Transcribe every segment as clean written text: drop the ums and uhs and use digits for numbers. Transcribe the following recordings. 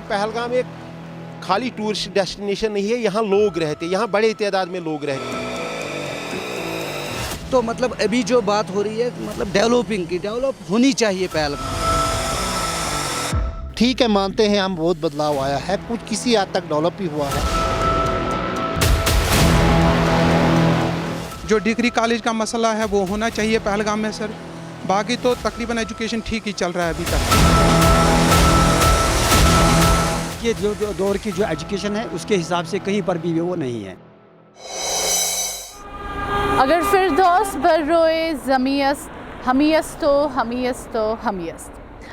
पहलगाम एक खाली tourist destination नहीं है, यहाँ लोग रहते हैं, यहाँ बड़े तादाद में लोग रहते हैं। तो मतलब अभी जो बात हो रही है मतलब डेवलपिंग की, डेवलप होनी चाहिए पहलगाम। ठीक है, मानते हैं हम बहुत बदलाव आया है, कुछ किसी हद तक डेवलप भी हुआ है। जो डिग्री कॉलेज का मसला है वो होना चाहिए पहलगाम में सर। बाकी तो तकरीबन एजुकेशन ठीक ही चल रहा है अभी तक। ये जो दौर की जो एजुकेशन है उसके हिसाब से कहीं पर भी वो नहीं है। अगर फिरदौस बर्रोए ज़मीयस्त हमीयस्त तो हमीयस्त।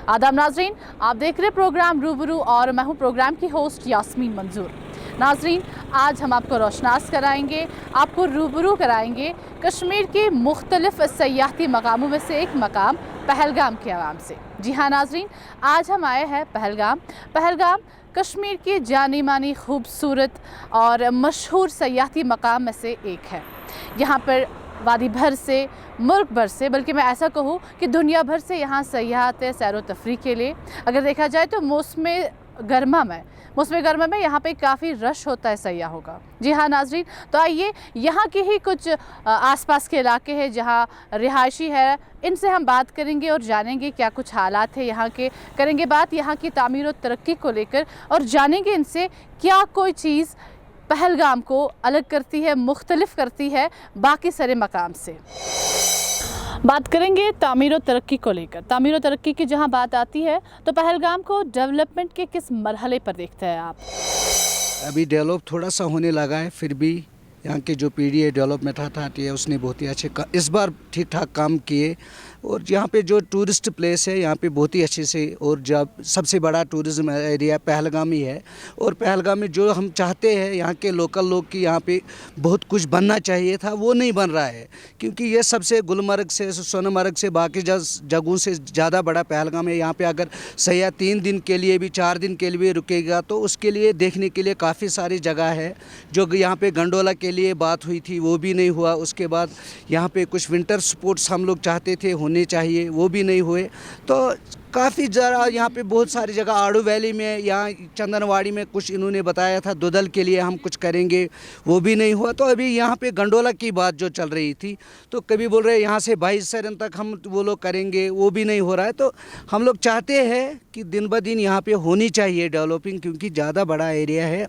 आदाब नाजरीन, आप देख रहे प्रोग्राम रूबरू और मैं हूँ प्रोग्राम की होस्ट यास्मीन मंजूर। नाजरीन, आज हम आपको रोशनास कराएंगे, आपको रूबरू कराएंगे कश्मीर के मुख्तलिफ सयाहती मकामों में से एक मकाम पहलगाम के आवाम से। जी हाँ नाजरीन, आज हम आए हैं पहलगाम कश्मीर की जानी मानी खूबसूरत और मशहूर सयाहती मकाम में से एक है। यहाँ पर वादी भर से, मुल्क भर से, बल्कि मैं ऐसा कहूँ कि दुनिया भर से यहाँ सयाह आते हैं सैर व तफरी के लिए। अगर देखा जाए तो मौसम गर्मा में यहाँ पे काफ़ी रश होता है सयाहों का। जी हाँ नाजरीन, तो आइए यहाँ के ही कुछ आसपास के इलाके हैं जहाँ रिहायशी है, इनसे हम बात करेंगे और जानेंगे क्या कुछ हालात है यहाँ के। करेंगे बात यहाँ की तामीर और तरक्की को लेकर और जानेंगे इनसे क्या कोई चीज़ पहलगाम को अलग करती है, मुख्तलिफ करती है बाकी सारे मकाम से। बात करेंगे तामीर और तरक्की को लेकर। तामीर और तरक्की की जहां बात आती है तो पहलगाम को डेवलपमेंट के किस मरहले पर देखते हैं आप? अभी डेवलप थोड़ा सा होने लगा है, फिर भी यहाँ के जो पीढ़ी है डेवलपमेंट अथॉरिटी है उसने बहुत ही अच्छे इस बार ठीक ठाक काम किए। और यहाँ पे जो टूरिस्ट प्लेस है यहाँ पे बहुत ही अच्छे से, और जब सबसे बड़ा टूरिज्म एरिया पहलगाम ही है। और पहलगाम में जो हम चाहते हैं यहाँ के लोकल लोग की यहाँ पे बहुत कुछ बनना चाहिए था वो नहीं बन रहा है, क्योंकि ये सबसे गुलमर्ग से, सोनमर्ग से, बाकी जगहों से ज़्यादा बड़ा पहलगाम है। यहाँ पे अगर सयाह 3 दिन के लिए भी, 4 दिन के लिए रुकेगा तो उसके लिए देखने के लिए काफ़ी सारी जगह है। जो यहाँ पे गंडोला के लिए बात हुई थी वो भी नहीं हुआ। उसके बाद यहाँ पे कुछ विंटर स्पोर्ट्स हम लोग चाहते थे होने चाहिए, वो भी नहीं हुए। तो काफ़ी ज़रा यहाँ पे बहुत सारी जगह, आड़ू वैली में, यहाँ चंदनवाड़ी में कुछ इन्होंने बताया था दुदल के लिए हम कुछ करेंगे, वो भी नहीं हुआ। तो अभी यहाँ पे गंडोला की बात जो चल रही थी तो कभी बोल रहे यहाँ से 22 सरन तक हम वो लोग करेंगे, वो भी नहीं हो रहा है। तो हम लोग चाहते हैं कि दिन ब दिन यहाँ पे होनी चाहिए डेवलपिंग, क्योंकि ज़्यादा बड़ा एरिया है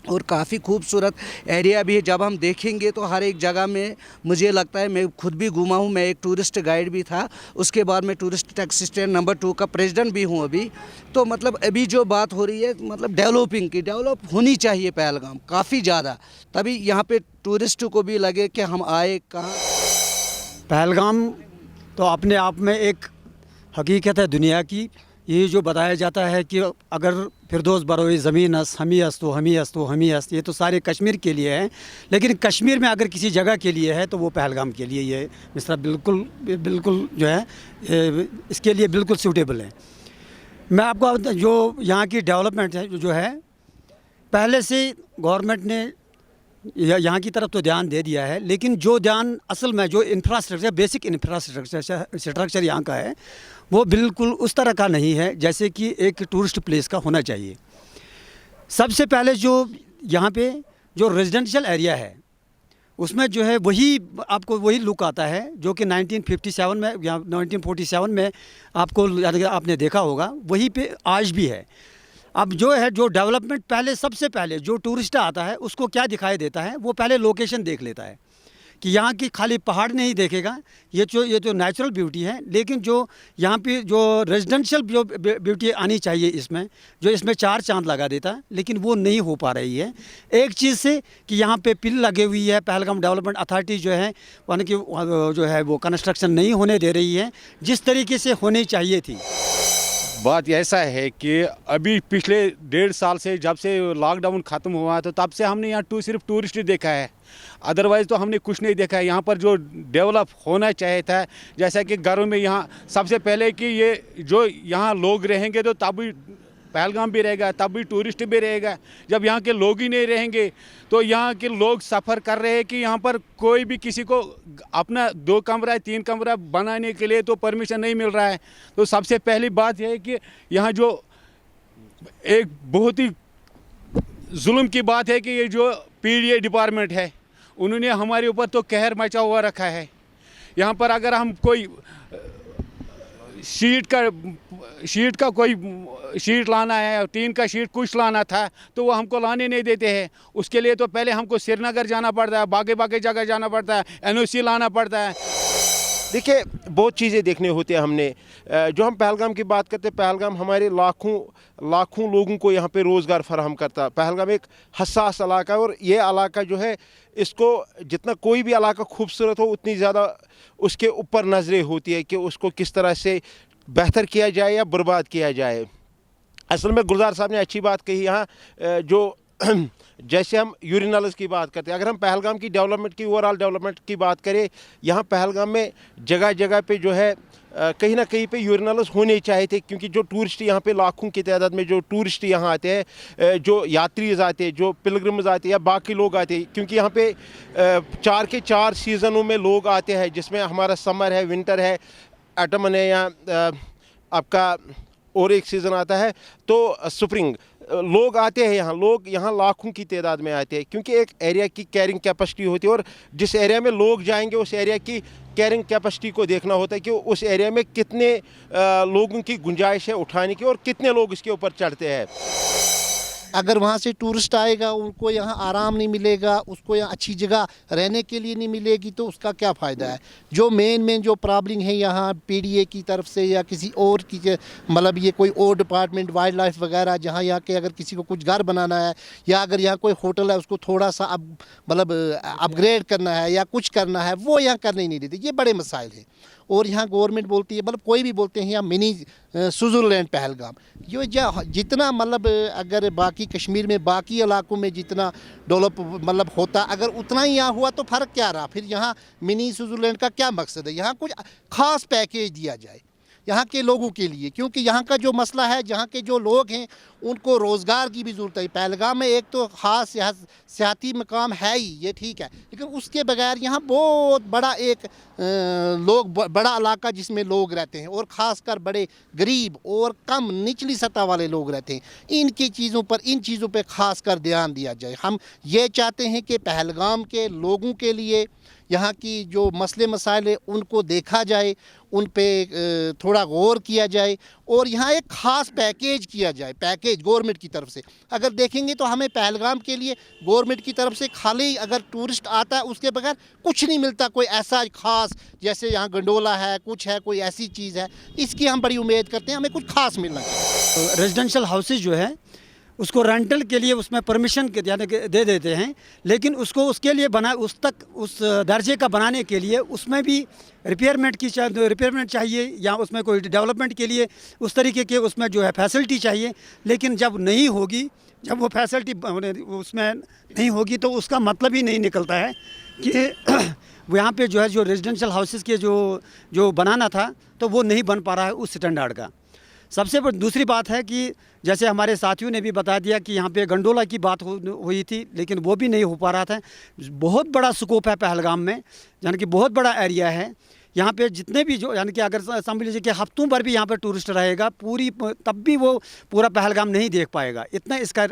और काफ़ी खूबसूरत एरिया भी है। जब हम देखेंगे तो हर एक जगह में मुझे लगता है, मैं खुद भी घूमा हूँ, मैं एक टूरिस्ट गाइड भी था, उसके बाद मैं टूरिस्ट टैक्सी स्टैंड नंबर 2 का प्रेसिडेंट भी हूँ अभी। तो मतलब अभी जो बात हो रही है मतलब डेवलपिंग की, डेवलप होनी चाहिए पहलगाम काफ़ी ज़्यादा, तभी यहाँ पे टूरिस्ट को भी लगे कि हम आए कहाँ। पहलगाम तो अपने आप में एक हकीकत है दुनिया की। ये जो बताया जाता है कि अगर फिरदौस बरोए ज़मीन हमीयस्त तो हमीयस्त, ये तो सारे कश्मीर के लिए है, लेकिन कश्मीर में अगर किसी जगह के लिए है तो वो पहलगाम के लिए ये मिसरा बिल्कुल जो है इसके लिए बिल्कुल सूटेबल है। मैं आपको जो यहाँ की डेवलपमेंट है जो है, पहले से गवर्नमेंट ने यहाँ की तरफ तो ध्यान दे दिया है, लेकिन जो ध्यान असल में जो इंफ्रास्ट्रक्चर, बेसिक इंफ्रास्ट्रक्चर यहाँ का है वो बिल्कुल उस तरह का नहीं है जैसे कि एक टूरिस्ट प्लेस का होना चाहिए। सबसे पहले जो यहाँ पे जो रेजिडेंशियल एरिया है उसमें जो है वही आपको वही लुक आता है जो कि 1957 में या 1947 में आपको आपने देखा होगा, वही पे आज भी है। अब जो है जो डेवलपमेंट पहले, सबसे पहले जो टूरिस्ट आता है उसको क्या दिखाई देता है, वो पहले लोकेशन देख लेता है कि यहाँ की खाली पहाड़ नहीं देखेगा, ये जो नेचुरल ब्यूटी है, लेकिन जो यहाँ पे जो रेजिडेंशियल जो ब्यूटी आनी चाहिए इसमें, जो इसमें 4 चांद लगा देता है, लेकिन वो नहीं हो पा रही है। एक चीज़ से कि यहाँ पे पिल लगे हुई है, पहलगाम डेवलपमेंट अथॉरिटी जो है यानी कि जो है वो कंस्ट्रक्शन नहीं होने दे रही है जिस तरीके से होनी चाहिए थी। बात ऐसा है कि अभी पिछले 1.5 साल से, जब से लॉकडाउन ख़त्म हुआ तो तब से हमने यहाँ सिर्फ टूरिस्ट देखा है, अदरवाइज़ तो हमने कुछ नहीं देखा है। यहाँ पर जो डेवलप होना चाहिए था, जैसा कि घरों में यहाँ सबसे पहले कि ये जो यहाँ लोग रहेंगे तो तब भी पहलगाम भी रहेगा, तब भी टूरिस्ट भी रहेगा। जब यहाँ के लोग ही नहीं रहेंगे तो यहाँ के लोग सफ़र कर रहे हैं कि यहाँ पर कोई भी किसी को अपना 2 कमरा 3 कमरा बनाने के लिए तो परमिशन नहीं मिल रहा है। तो सबसे पहली बात यह है कि यहाँ जो एक बहुत ही जुल्म की बात है कि ये जो पीडीए डिपार्टमेंट है उन्होंने हमारे ऊपर तो कहर मचा हुआ रखा है। यहाँ पर अगर हम कोई शीट का कोई शीट लाना है, टीन का शीट कुछ लाना था तो वो हमको लाने नहीं देते हैं। उसके लिए तो पहले हमको श्रीनगर जाना पड़ता है, बाकी जगह जाना पड़ता है, एनओसी लाना पड़ता है। देखिए बहुत चीज़ें देखने होती है हमने। जो हम पहलगाम की बात करते हैं, पहलगाम हमारे लाखों लोगों को यहाँ पे रोज़गार फराहम करता है। पहलगाम एक हसास इलाका है और ये इलाका जो है, इसको जितना कोई भी इलाका खूबसूरत हो उतनी ज़्यादा उसके ऊपर नज़रें होती है कि उसको किस तरह से बेहतर किया जाए या बर्बाद किया जाए। असल में गुलजार साहब ने अच्छी बात कही। यहाँ जो जैसे हम यूरिनल्स की बात करते हैं, अगर हम पहलगाम की डेवलपमेंट की ओवरऑल डेवलपमेंट की बात करें, यहाँ पहलगाम में जगह जगह पे जो है कहीं ना कहीं पे यूरिनल्स होने चाहिए थे, क्योंकि जो टूरिस्ट यहाँ पे लाखों की तादाद में जो टूरिस्ट यहाँ आते हैं, जो यात्रीज आते हैं, जो पिलग्रिम्स आते हैं या बाकी लोग आते हैं, क्योंकि यहाँ पे 4 के 4 सीज़नों में लोग आते हैं, जिसमें हमारा समर है, विंटर है, ऑटमन है, या आपका और एक सीज़न आता है तो स्प्रिंग। लोग आते हैं लोग यहाँ लाखों की तादाद में आते हैं, क्योंकि एक एरिया की कैरिंग कैपेसिटी होती है और जिस एरिया में लोग जाएंगे उस एरिया की कैरिंग कैपेसिटी को देखना होता है कि उस एरिया में कितने लोगों की गुंजाइश है उठाने की और कितने लोग इसके ऊपर चढ़ते हैं। अगर वहाँ से टूरिस्ट आएगा, उनको यहाँ आराम नहीं मिलेगा, उसको यहाँ अच्छी जगह रहने के लिए नहीं मिलेगी, तो उसका क्या फ़ायदा है। जो मेन जो प्रॉब्लम है यहाँ पीडीए की तरफ से या किसी और की, मतलब ये कोई और डिपार्टमेंट वाइल्ड लाइफ वगैरह, जहाँ यहाँ के अगर किसी को कुछ घर बनाना है या अगर यहाँ कोई होटल है उसको थोड़ा सा मतलब अपग्रेड करना है या कुछ करना है, वो यहाँ करने ही नहीं देते। ये बड़े मसाइल हैं। और यहाँ गवर्नमेंट बोलती है, मतलब कोई भी बोलते हैं यहाँ मिनी स्विट्ज़रलैंड पहलगाम। ये जितना मतलब अगर बाकी कश्मीर में बाकी इलाकों में जितना डेवलप मतलब होता, अगर उतना ही यहाँ हुआ तो फ़र्क क्या रहा। फिर यहाँ मिनी स्विट्ज़रलैंड का क्या मकसद है। यहाँ कुछ ख़ास पैकेज दिया जाए यहाँ के लोगों के लिए, क्योंकि यहाँ का जो मसला है, जहाँ के जो लोग हैं उनको रोज़गार की भी ज़रूरत है। पहलगाम में एक तो ख़ास सियाती मकाम है ही, ये ठीक है, लेकिन उसके बगैर यहाँ बहुत बड़ा एक बड़ा इलाका जिसमें लोग रहते हैं और ख़ासकर बड़े गरीब और कम निचली सतह वाले लोग रहते हैं। इन चीज़ों पर ख़ास कर ध्यान दिया जाए। हम ये चाहते हैं कि पहलगाम के लोगों के लिए यहाँ की जो मसले मसाइल है उनको देखा जाए, उन पे थोड़ा गौर किया जाए और यहाँ एक ख़ास पैकेज किया जाए, पैकेज गवर्नमेंट की तरफ से। अगर देखेंगे तो हमें पहलगाम के लिए गवर्नमेंट की तरफ से खाली अगर टूरिस्ट आता है उसके बगैर कुछ नहीं मिलता, कोई ऐसा ख़ास जैसे यहाँ गंडोला है, कुछ है, कोई ऐसी चीज़ है, इसकी हम बड़ी उम्मीद करते हैं, हमें कुछ ख़ास मिलना चाहिए। रेजिडेंशियल हाउसेज जो है उसको रेंटल के लिए उसमें परमिशन दे देते हैं, लेकिन उसको उसके लिए उस दर्जे का बनाने के लिए उसमें भी रिपेयरमेंट चाहिए या उसमें कोई डेवलपमेंट के लिए उस तरीके के उसमें जो है फैसिलिटी चाहिए। लेकिन जब नहीं होगी, जब वो फैसिलिटी उसमें नहीं होगी तो उसका मतलब ही नहीं निकलता है कि यहाँ पे जो है जो रेजिडेंशियल हाउसेस के जो बनाना था तो वो नहीं बन पा रहा है उस स्टैंडर्ड का। सबसे दूसरी बात है कि जैसे हमारे साथियों ने भी बता दिया कि यहाँ पे गंडोला की बात हुई थी, लेकिन वो भी नहीं हो पा रहा था। बहुत बड़ा स्कोप है पहलगाम में, यानी कि बहुत बड़ा एरिया है। यहाँ पे जितने भी जो यानी कि अगर समझ लीजिए कि हफ्तों भर भी यहाँ पे टूरिस्ट रहेगा तब भी वो पूरा पहलगाम नहीं देख पाएगा, इतना इसका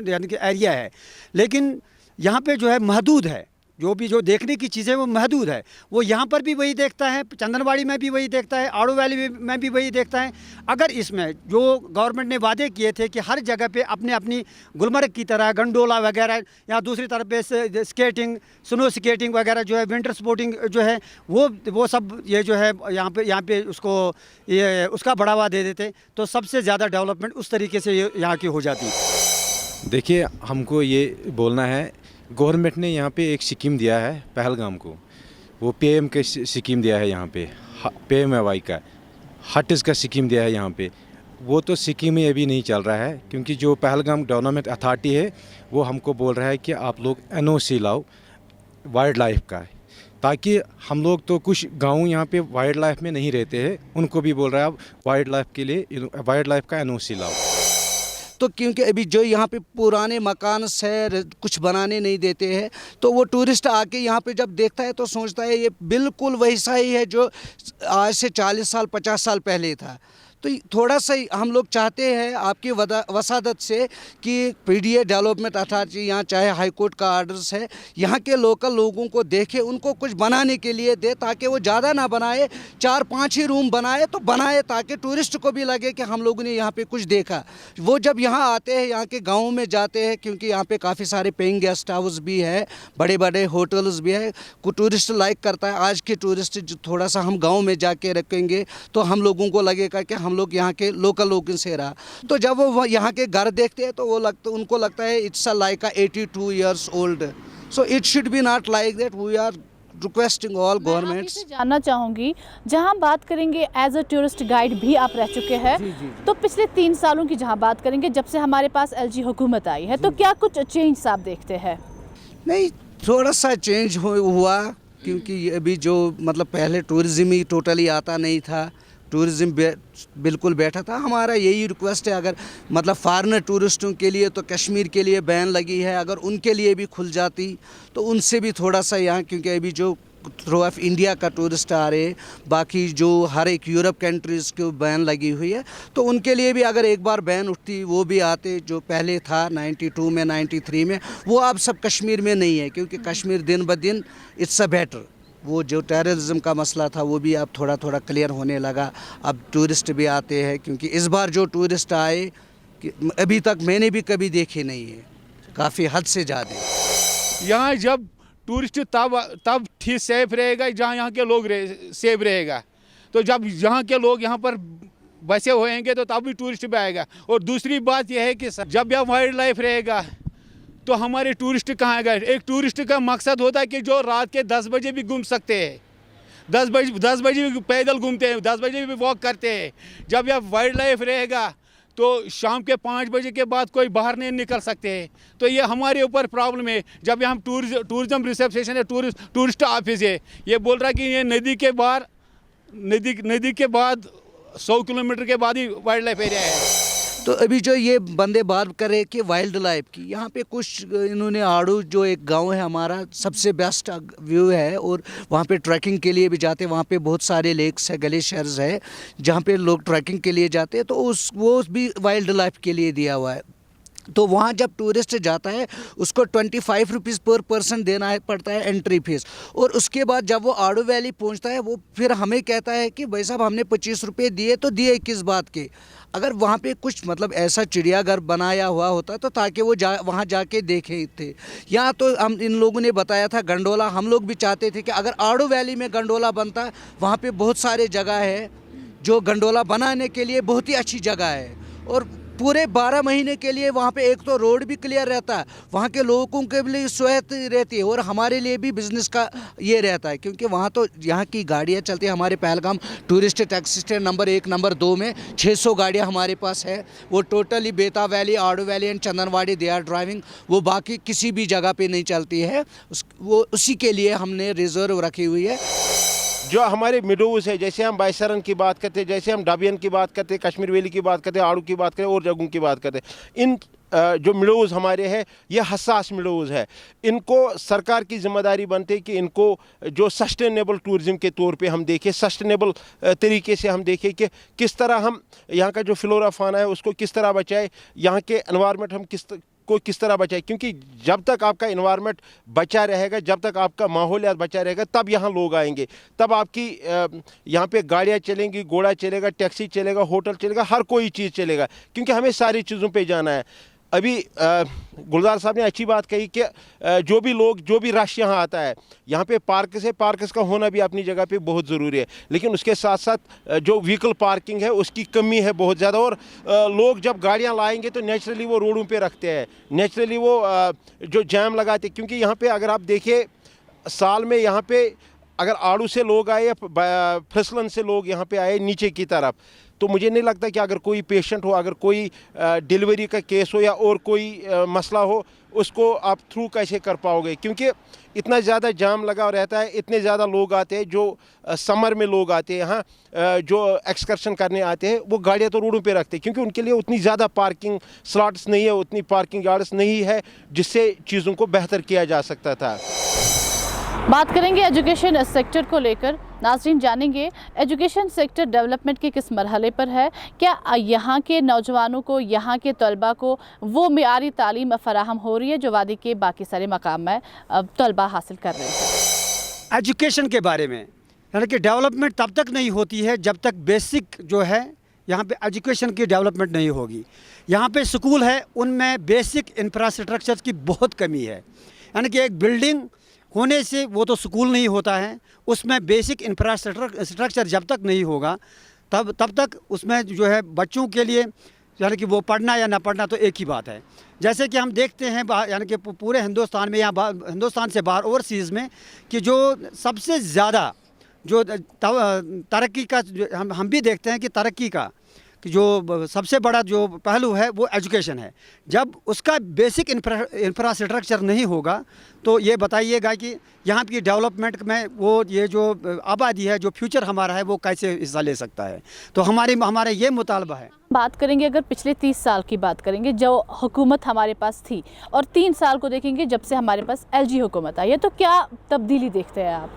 यानी कि एरिया है। लेकिन यहाँ पे जो है महदूद है, जो देखने की चीज़ें वो महदूद है। वो यहाँ पर भी वही देखता है, चंदनवाड़ी में भी वही देखता है, आड़ू वैली में भी वही देखता है। अगर इसमें जो गवर्नमेंट ने वादे किए थे कि हर जगह पे अपनी गुलमर्ग की तरह गंडोला वगैरह या दूसरी तरफ पे स्केटिंग, स्नो स्केटिंग वगैरह जो है, विंटर स्पोर्टिंग जो है वो सब ये जो है यहाँ पे उसका बढ़ावा दे देते तो सबसे ज़्यादा डेवलपमेंट उस तरीके से यहाँ की हो जाती। देखिए, हमको ये बोलना है, गवर्नमेंट ने यहाँ पे एक स्कीम दिया है पहलगाम को, वो पीएम के स्कीम दिया है यहाँ पे, PMAY का हटिस का स्कीम दिया है यहाँ पे। वो तो स्कीम ही अभी नहीं चल रहा है, क्योंकि जो पहलगाम डेवलपमेंट अथॉरिटी है वो हमको बोल रहा है कि आप लोग NOC लाओ वाइल्ड लाइफ का, ताकि हम लोग तो कुछ गाँव यहाँ पे वाइल्ड लाइफ में नहीं रहते हैं, उनको भी बोल रहा है आप वाइल्ड लाइफ के लिए वाइल्ड लाइफ का NOC लाओ। तो क्योंकि अभी जो यहाँ पे पुराने मकान से कुछ बनाने नहीं देते हैं, तो वो टूरिस्ट आके यहाँ पे जब देखता है तो सोचता है ये बिल्कुल वैसा ही है जो आज से 40 साल 50 साल पहले था। तो थोड़ा सा हम लोग चाहते हैं आपकी वसादत से कि पीडीए डेवलपमेंट अथॉरिटी यहाँ चाहे हाई कोर्ट का आर्डर्स है, यहाँ के लोकल लोगों को देखे, उनको कुछ बनाने के लिए दे, ताकि वो ज़्यादा ना बनाए, 4-5 ही रूम बनाए तो बनाए, ताकि टूरिस्ट को भी लगे कि हम लोगों ने यहाँ पे कुछ देखा। वो जब यहाँ आते हैं, यहाँ के गाँव में जाते हैं, क्योंकि यहाँ पे काफ़ी सारे पेइंग गेस्ट हाउस भी है, बड़े बड़े होटल्स भी है, को टूरिस्ट लाइक करता है। आज के टूरिस्ट जो थोड़ा सा हम गाँव में जाके रखेंगे तो हम लोगों को लगेगा कि हम लोग यहाँ के लोकल लोगों से रहा। तो जब वो यहाँ के घर देखते हैं तो उनको लगता है it's a like a 82 years old, so it should be not like that. We are requesting all governments. मैं जानना चाहूँगी, जहाँ हम बात करेंगे एज अ टूरिस्ट गाइड भी आप रह चुके हैं, तो पिछले 3 सालों की जहाँ बात करेंगे जब से हमारे पास एलजी हुकूमत आई है, तो क्या कुछ चेंज आप देखते हैं? नहीं, थोड़ा सा चेंज हुआ, क्योंकि अभी जो मतलब पहले टूरिज़्म ही टोटली आता नहीं था, टूरिज़्म बिल्कुल बैठा था। हमारा यही रिक्वेस्ट है, अगर मतलब फॉरेनर टूरिस्टों के लिए तो कश्मीर के लिए बैन लगी है, अगर उनके लिए भी खुल जाती तो उनसे भी थोड़ा सा यहाँ, क्योंकि अभी जो थ्रू ऑफ इंडिया का टूरिस्ट आ रहे, बाकी जो हर एक यूरोप कंट्रीज़ को बैन लगी हुई है, तो उनके लिए भी अगर एक बार बैन उठती वो भी आते, जो पहले था 92 में 93 में, वो अब सब कश्मीर में नहीं है, क्योंकि कश्मीर दिन ब दिन इट्स अ बेटर। वो जो टेररिज्म का मसला था वो भी अब थोड़ा थोड़ा क्लियर होने लगा, अब टूरिस्ट भी आते हैं, क्योंकि इस बार जो टूरिस्ट आए कि अभी तक मैंने भी कभी देखे नहीं है, काफ़ी हद से ज़्यादा। यहाँ जब टूरिस्ट तब ठीक सेफ रहेगा जहाँ यहाँ के लोग सेफ रहेगा। तो जब यहाँ के लोग यहाँ पर बसे होएंगे तो तब भी टूरिस्ट भी आएगा। और दूसरी बात यह है कि जब यहाँ वाइल्ड लाइफ रहेगा तो हमारे टूरिस्ट कहाँ गए? एक टूरिस्ट का मकसद होता है कि जो रात के 10 बजे भी घूम सकते हैं, 10 बजे भी पैदल घूमते हैं, 10 बजे भी वॉक करते हैं। जब यह वाइल्ड लाइफ रहेगा तो शाम के 5 बजे के बाद कोई बाहर नहीं निकल सकते हैं। तो ये हमारे ऊपर प्रॉब्लम है। जब हम टूरिज्म रिसेप्शन है, टूरिस्ट ऑफिस है, ये बोल रहा है कि ये नदी के बाद 100 किलोमीटर के बाद ही वाइल्ड लाइफ एरिया है। तो अभी जो ये बंदे बात कर रहे कि वाइल्ड लाइफ की, यहाँ पे कुछ इन्होंने आड़ू जो एक गांव है हमारा, सबसे बेस्ट व्यू है, और वहाँ पे ट्रैकिंग के लिए भी जाते हैं। वहाँ पे बहुत सारे लेक्स है, ग्लेशियर्स है, जहाँ पे लोग ट्रैकिंग के लिए जाते हैं, तो वो भी वाइल्ड लाइफ के लिए दिया हुआ है। तो वहाँ जब टूरिस्ट जाता है उसको 25 रुपीज़ पर पर्सन देना पड़ता है एंट्री फीस, और उसके बाद जब वो आड़ू वैली पहुँचता है वो फिर हमें कहता है कि भाई साहब हमने 25 रुपये दिए, तो दिए किस बात के? अगर वहाँ पे कुछ मतलब ऐसा चिड़ियाघर बनाया हुआ होता तो ताकि वो वहाँ जाके देखे थे। यहाँ तो हम इन लोगों ने बताया था गंडोला, हम लोग भी चाहते थे कि अगर आड़ू वैली में गंडोला बनता, वहाँ पे बहुत सारे जगह है जो गंडोला बनाने के लिए बहुत ही अच्छी जगह है, और पूरे 12 महीने के लिए वहाँ पे एक तो रोड भी क्लियर रहता है, वहाँ के लोगों के लिए स्वायत्त रहती है, और हमारे लिए भी बिज़नेस का ये रहता है, क्योंकि वहाँ तो यहाँ की गाड़ियाँ चलती हैं। हमारे Pahalgam tourist taxi stand number 1 number 2 में 600 गाड़ियाँ हमारे पास है। वो totally Betaab valley, Aru valley and Chandanwari they are driving, वो बाकी किसी भी जगह पे नहीं चलती है। वो उसी के लिए हमने रिजर्व रखी हुई है। जो हमारे मिडोज है, जैसे हम बायसरन की बात करते हैं, जैसे हम डाबियन की बात करते हैं, कश्मीर वैली की बात करते हैं, आड़ू की बात करते हैं और जगहों की बात करते हैं, इन जो मिडोज़ हमारे हैं ये हसास मिडोज़ है। इनको सरकार की जिम्मेदारी बनती है कि इनको जो सस्टेनेबल टूरिज़म के तौर पे हम देखें, सस्टेनेबल तरीके से हम देखें कि किस तरह हम यहाँ का जो फ्लोरा फाना है उसको किस तरह बचाए, यहाँ के एनवायरनमेंट हम किस तरह बचाए। क्योंकि जब तक आपका एनवायरनमेंट बचा रहेगा, जब तक आपका माहौलियात बचा रहेगा, तब यहाँ लोग आएंगे, तब आपकी यहाँ पे गाड़ियाँ चलेंगी, घोड़ा चलेगा, टैक्सी चलेगा, होटल चलेगा, हर कोई चीज़ चलेगा, क्योंकि हमें सारी चीज़ों पे जाना है। अभी गुलजार साहब ने अच्छी बात कही कि जो भी रश यहाँ आता है, यहाँ पे पार्कस का होना भी अपनी जगह पे बहुत ज़रूरी है, लेकिन उसके साथ साथ जो व्हीकल पार्किंग है उसकी कमी है बहुत ज़्यादा। और लोग जब गाड़ियाँ लाएंगे तो नेचुरली वो रोडों पे रखते हैं, नेचुरली वो जो जैम लगाते, क्योंकि यहाँ पे अगर आप देखिए साल में यहाँ पे अगर आड़ू से लोग आए या फिसलन से लोग यहाँ पे आए नीचे की तरफ, तो मुझे नहीं लगता कि अगर कोई पेशेंट हो, अगर कोई डिलीवरी का केस हो या और कोई मसला हो, उसको आप थ्रू कैसे कर पाओगे, क्योंकि इतना ज़्यादा जाम लगा रहता है, इतने ज़्यादा लोग आते हैं। जो समर में लोग आते हैं यहाँ, जो एक्सकर्शन करने आते हैं, वो गाड़ियाँ तो रोडों पे रखते हैं, क्योंकि उनके लिए उतनी ज़्यादा पार्किंग स्लॉट्स नहीं है, उतनी पार्किंग यार्ड्स नहीं है जिससे चीज़ों को बेहतर किया जा सकता था। बात करेंगे एजुकेशन सेक्टर को लेकर। नाज़रीन जानेंगे एजुकेशन सेक्टर डेवलपमेंट के किस मरहले पर है, क्या यहाँ के नौजवानों को, यहाँ के तलबा को वो मियारी तालीम फराहम हो रही है जो वादी के बाकी सारे मकाम में तलबा हासिल कर रहे हैं। एजुकेशन के बारे में यानी कि डेवलपमेंट तब तक नहीं होती है जब तक बेसिक जो है यहाँ पे एजुकेशन की डेवलपमेंट नहीं होगी। यहाँ पे स्कूल है, उनमें बेसिक इंफ्रास्ट्रक्चर की बहुत कमी है। यानी कि एक बिल्डिंग होने से वो तो स्कूल नहीं होता है, उसमें बेसिक इंफ्रास्ट्रक्चर जब तक नहीं होगा तब तक उसमें जो है बच्चों के लिए यानी कि वो पढ़ना या ना पढ़ना तो एक ही बात है। जैसे कि हम देखते हैं यानी कि पूरे हिंदुस्तान में या हिंदुस्तान से बाहर ओवरसीज़ में कि जो सबसे ज़्यादा जो तरक्की का हम भी देखते हैं कि तरक्की का कि जो सबसे बड़ा जो पहलू है वो एजुकेशन है। जब उसका बेसिक इंफ्रास्ट्रक्चर नहीं होगा तो ये बताइएगा कि यहाँ की डेवलपमेंट में वो ये जो आबादी है, जो फ्यूचर हमारा है, वो कैसे हिस्सा ले सकता है। तो हमारे ये मुतालबा है। बात करेंगे अगर पिछले 30 साल की बात करेंगे जो हुकूमत हमारे पास थी, और 3 साल को देखेंगे जब से हमारे पास एलजी हुकूमत आई है, तो क्या तब्दीली देखते हैं आप?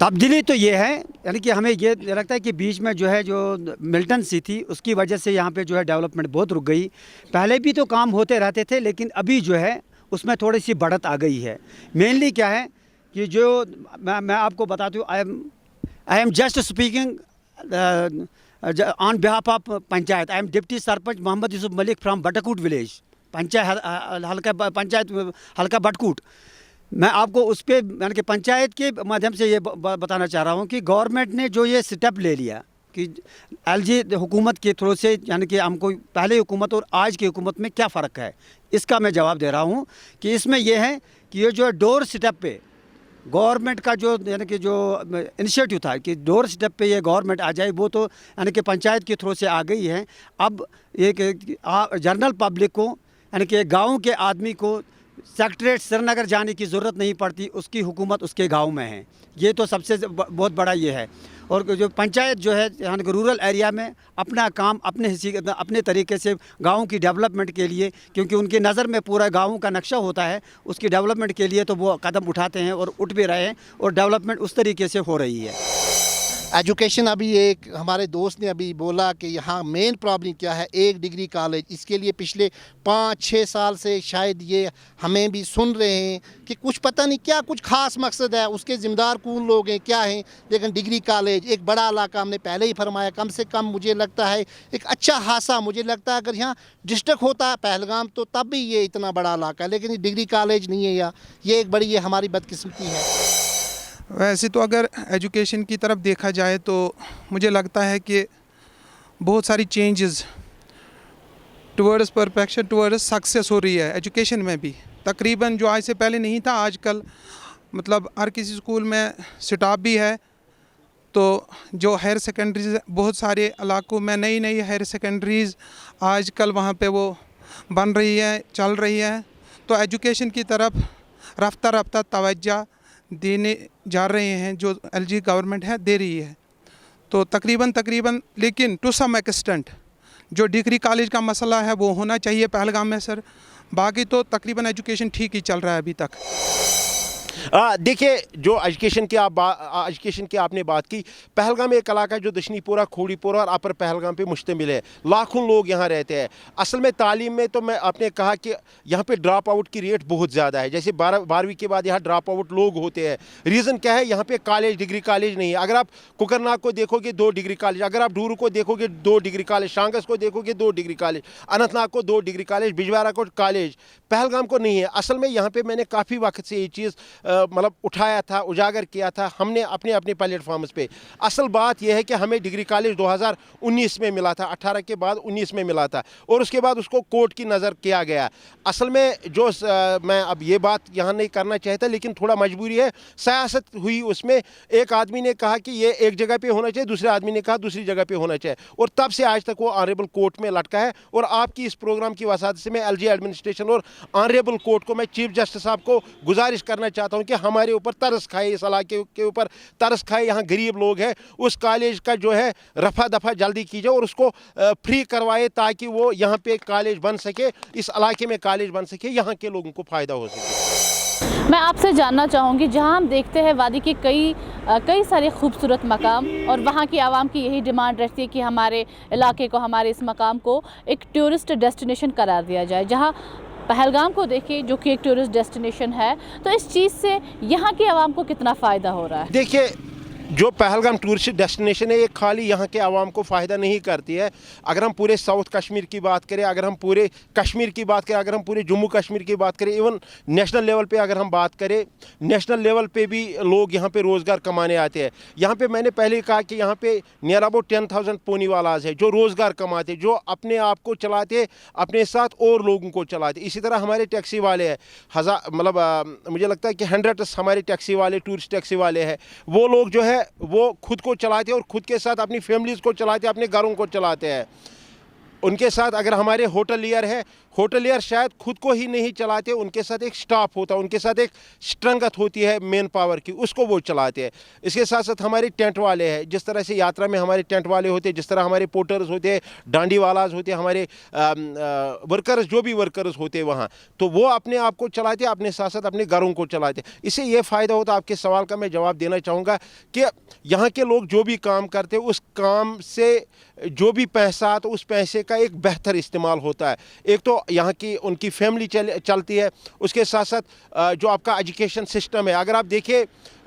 तब्दीली तो ये है यानी कि हमें ये लगता है कि बीच में जो है जो मिल्टन सी थी उसकी वजह से यहाँ पे जो है डेवलपमेंट बहुत रुक गई। पहले भी तो काम होते रहते थे लेकिन अभी जो है उसमें थोड़ी सी बढ़त आ गई है। मेनली क्या है कि जो मैं आपको बताती हूँ, I am just speaking on behalf of panchayat. I am deputy sarpanch Mohammad Yusuf Malik from Batkoot village, panchayat हल्का बटकूट। मैं आपको उस पर यानी कि पंचायत के माध्यम से ये बताना चाह रहा हूँ कि गवर्नमेंट ने जो ये स्टेप ले लिया कि एलजी हुकूमत के थ्रू से, यानी कि हमको पहले हुकूमत और आज की हुकूमत में क्या फ़र्क है, इसका मैं जवाब दे रहा हूँ कि इसमें यह है कि ये जो डोर स्टेप पे गवर्नमेंट का जो यानी कि जो इनिशिएटिव था कि डोर स्टेप पे ये गवर्नमेंट आ जाए, वो तो यानी कि पंचायत के थ्रू से आ गई है। अब एक जनरल पब्लिक को यानी कि गाँव के आदमी को सेक्रेटरीट श्रीनगर जाने की ज़रूरत नहीं पड़ती, उसकी हुकूमत उसके गांव में है। ये तो सबसे बहुत बड़ा ये है। और जो पंचायत जो है यानी कि रूरल एरिया में अपना काम अपने तरीके से गाँव की डेवलपमेंट के लिए, क्योंकि उनकी नज़र में पूरा गाँव का नक्शा होता है, उसकी डेवलपमेंट के लिए तो वो कदम उठाते हैं और उठ भी रहे हैं और डेवलपमेंट उस तरीके से हो रही है। एजुकेशन अभी एक हमारे दोस्त ने अभी बोला कि यहाँ मेन प्रॉब्लम क्या है, 1 डिग्री कॉलेज। इसके लिए पिछले 5-6 साल से शायद ये हमें भी सुन रहे हैं कि कुछ पता नहीं क्या कुछ खास मकसद है, उसके ज़िम्मेदार कौन लोग हैं, क्या हैं। लेकिन डिग्री कॉलेज एक बड़ा इलाका, हमने पहले ही फरमाया, कम से कम मुझे लगता है एक अच्छा हादसा। मुझे लगता है अगर यहाँ डिस्ट्रिक्ट होता पहलगाम तो तब भी ये इतना बड़ा इलाका है, लेकिन डिग्री कॉलेज नहीं है यहाँ। ये एक बड़ी हमारी बदकिस्मती है। वैसे तो अगर एजुकेशन की तरफ देखा जाए तो मुझे लगता है कि बहुत सारी changes towards perfection, towards success हो रही है एजुकेशन में भी। तकरीबन जो आज से पहले नहीं था, आजकल मतलब हर किसी स्कूल में स्टाफ भी है। तो जो हायर सेकेंडरीज बहुत सारे इलाकों में नई हायर सेकेंडरीज आजकल वहाँ पे वो बन रही है, चल रही है। तो एजुकेशन की तरफ रफ्ता रफ्ता तवज्जो देने जा रहे हैं, जो एलजी गवर्नमेंट है दे रही है। तो तकरीबन लेकिन टू सम एक्सटेंट जो डिग्री कॉलेज का मसला है वो होना चाहिए पहलगाम में सर। बाकी तो तकरीबन एजुकेशन ठीक ही चल रहा है अभी तक। देखिए, जो एजुकेशन की आपने बात की, पहलगाम एक इलाका जो दशनीपोरा, खोड़ीपोरा और अपर पहलगाम पे मुश्तमिल है। लाखों लोग यहाँ रहते हैं। असल में तालीम में तो मैं आपने कहा कि यहाँ पे ड्रॉप आउट की रेट बहुत ज़्यादा है। जैसे 12वीं के बाद यहाँ ड्रॉप आउट लोग होते हैं। रीज़न क्या है? यहाँ पे कॉलेज, डिग्री कॉलेज नहीं है। अगर आप कुकरनाग को देखोगे 2 डिग्री कॉलेज, अगर आप डूरू को देखोगे 2 डिग्री कॉलेज, शांगस को देखोगे 2 डिग्री कॉलेज, अनंतनाग को 2 डिग्री कॉलेज, बिजवारा को कॉलेज, पहलगाम को नहीं है। असल में यहाँ पे मैंने काफ़ी वक्त से ये चीज़ मतलब उठाया था, उजागर किया था हमने अपने प्लेटफॉर्म्स पे। असल बात यह है कि हमें डिग्री कॉलेज 2019 में मिला था, 18 के बाद 19 में मिला था और उसके बाद उसको कोर्ट की नज़र किया गया। असल में जो मैं अब ये बात यहाँ नहीं करना चाहता, लेकिन थोड़ा मजबूरी है, सियासत हुई उसमें। एक आदमी ने कहा कि ये एक जगह पे होना चाहिए, दूसरे आदमी ने कहा दूसरी जगह पे होना चाहिए, और तब से आज तक वो ऑनरेबल कोर्ट में लटका है। और आपकी इस प्रोग्राम की वसात से मैं एलजी एडमिनिस्ट्रेशन और ऑनरेबल कोर्ट को, मैं चीफ जस्टिस साहब को गुजारिश करना चाहता हूँ कि हमारे ऊपर तरस खाए, इस इलाके के ऊपर तरस खाए। यहाँ गरीब लोग हैं, उस कॉलेज का जो है रफा दफा जल्दी कीजिए और उसको फ्री करवाए ताकि वो यहाँ पे कॉलेज बन सके, इस इलाके में कॉलेज बन सके, यहाँ के लोगों को फ़ायदा हो सके। मैं आपसे जानना चाहूँगी, जहाँ हम देखते हैं वादी के कई सारे खूबसूरत मकाम, और वहाँ की आवाम की यही डिमांड रहती है कि हमारे इलाके को, हमारे इस मकाम को एक टूरिस्ट डेस्टिनेशन करार दिया जाए। जहाँ पहलगाम को देखिए जो कि एक टूरिस्ट डेस्टिनेशन है, तो इस चीज़ से यहाँ की आवाम को कितना फ़ायदा हो रहा है? देखिए, जो पहलगाम टूरिस्ट डेस्टिनेशन है ये खाली यहाँ के आवाम को फ़ायदा नहीं करती है। अगर हम पूरे साउथ कश्मीर की बात करें, अगर हम पूरे कश्मीर की बात करें, अगर हम पूरे जम्मू कश्मीर की बात करें, इवन नेशनल लेवल पे अगर हम बात करें, नेशनल लेवल पे भी लोग यहाँ पे रोज़गार कमाने आते हैं। यहाँ पे मैंने पहले कहा कि यहाँ पे नियर अबाउट 10,000 पोनीवालाज है जो रोज़गार कमाते, जो अपने आप को चलाते, अपने साथ और लोगों को चलाते। इसी तरह हमारे टैक्सी वाले हैं, मुझे लगता है कि 100 हमारे टैक्सी वाले, टूरिस्ट टैक्सी वाले हैं। वो लोग जो है वो खुद को चलाते हैं और खुद के साथ अपनी फैमिलीज़ को चलाते हैं, अपने घरों को चलाते हैं। उनके साथ अगर हमारे होटलियर है, होटलियर शायद खुद को ही नहीं चलाते, उनके साथ एक स्टाफ होता है, उनके साथ एक स्ट्रेंथ होती है मैन पावर की, उसको वो चलाते हैं। इसके साथ साथ हमारे टेंट वाले हैं, जिस तरह से यात्रा में हमारे टेंट वाले होते हैं, जिस तरह हमारे पोर्टर्स होते हैं, डांडी वालाज होते हैं, हमारे वर्कर्स, जो भी वर्कर्स होते हैं वहाँ, तो वो अपने आप को चलाते हैं, अपने साथ साथ अपने घरों को चलाते हैं। इससे ये फ़ायदा होता है। आपके सवाल का मैं जवाब देना चाहूँगा कि यहाँ के लोग जो भी काम करते हैं, उस काम से जो भी पैसा आता है, उस पैसे का एक बेहतर इस्तेमाल होता है। एक तो यहाँ की उनकी फैमिली चलती है, उसके साथ साथ जो आपका एजुकेशन सिस्टम है, अगर आप देखिए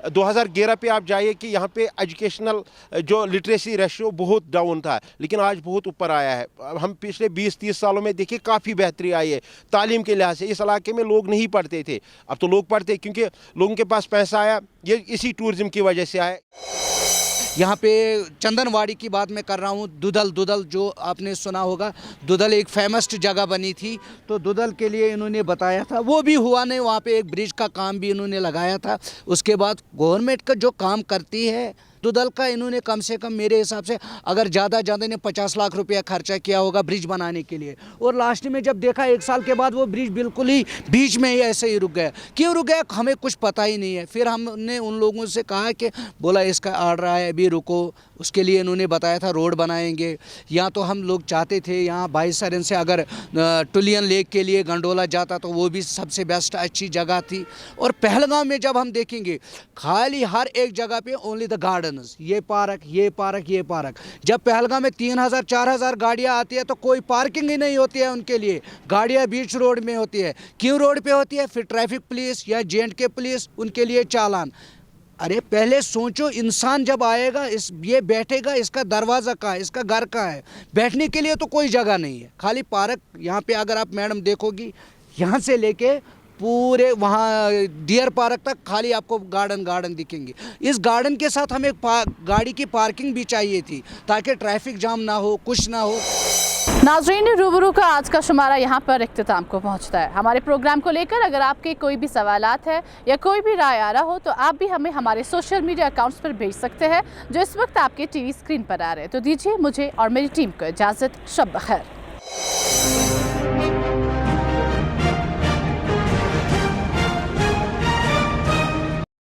2011 पे आप जाइए कि यहाँ पे एजुकेशनल जो लिटरेसी रेशियो बहुत डाउन था, लेकिन आज बहुत ऊपर आया है। हम पिछले 20-30 सालों में देखिए काफ़ी बेहतरी आई है तालीम के लिहाज से। इस इलाके में लोग नहीं पढ़ते थे, अब तो लोग पढ़ते, क्योंकि लोगों के पास पैसा आया, ये इसी टूरिज़्म की वजह से आया। यहाँ पे चंदनवाड़ी की बात मैं कर रहा हूँ। दुदल जो आपने सुना होगा, दुदल एक फेमस जगह बनी थी, तो दुदल के लिए इन्होंने बताया था, वो भी हुआ नहीं। वहाँ पे एक ब्रिज का काम भी इन्होंने लगाया था। उसके बाद गवर्नमेंट का जो काम करती है दुदल का, इन्होंने कम से कम मेरे हिसाब से अगर ज़्यादा ने 50 लाख रुपया खर्चा किया होगा ब्रिज बनाने के लिए, और लास्ट में जब देखा 1 साल के बाद वो ब्रिज बिल्कुल ही बीच में ही ऐसे ही रुक गया। क्यों रुक गया हमें कुछ पता ही नहीं है। फिर हमने उन लोगों से कहा कि बोला इसका ऑर्डर है, अभी रुको। उसके लिए इन्होंने बताया था रोड बनाएंगे। या तो हम लोग चाहते थे यहाँ 22 सरन से अगर टुलियन लेक के लिए गंडोला जाता तो वो भी सबसे बेस्ट अच्छी जगह थी। और पहलगाम में जब हम देखेंगे खाली हर एक जगह पे ओनली द गार्डन, ये पार्क, ये पार्क, ये पार्क। जब पहलगाम में 3,000-4,000 गाड़ियां आती है तो कोई पार्किंग ही नहीं होती है उनके लिए। गाड़ियां बीच रोड में होती है। क्यों रोड पे होती है? फिर ट्रैफिक पुलिस या J&K पुलिस उनके लिए चालान। अरे पहले सोचो, इंसान जब आएगा ये बैठेगा, इसका दरवाज़ा कहाँ है, इसका घर कहाँ है? बैठने के लिए तो कोई जगह नहीं है, खाली पार्क। यहाँ पे अगर आप मैडम देखोगी, यहाँ से लेके पूरे वहाँ डियर पार्क तक खाली आपको गार्डन दिखेंगे। इस गार्डन के साथ हमें गाड़ी की पार्किंग भी चाहिए थी ताकि ट्रैफिक जाम ना हो, कुछ ना हो। नाज़रीन, रूबरू का आज का शुमारा यहाँ पर इख्तिताम को पहुँचता है। हमारे प्रोग्राम को लेकर अगर आपके कोई भी सवालात है या कोई भी राय आ रहा हो तो आप भी हमें हमारे सोशल मीडिया अकाउंट्स पर भेज सकते हैं जो इस वक्त आपके टीवी स्क्रीन पर आ रहे हैं। तो दीजिए मुझे और मेरी टीम को इजाज़त। शब बखैर।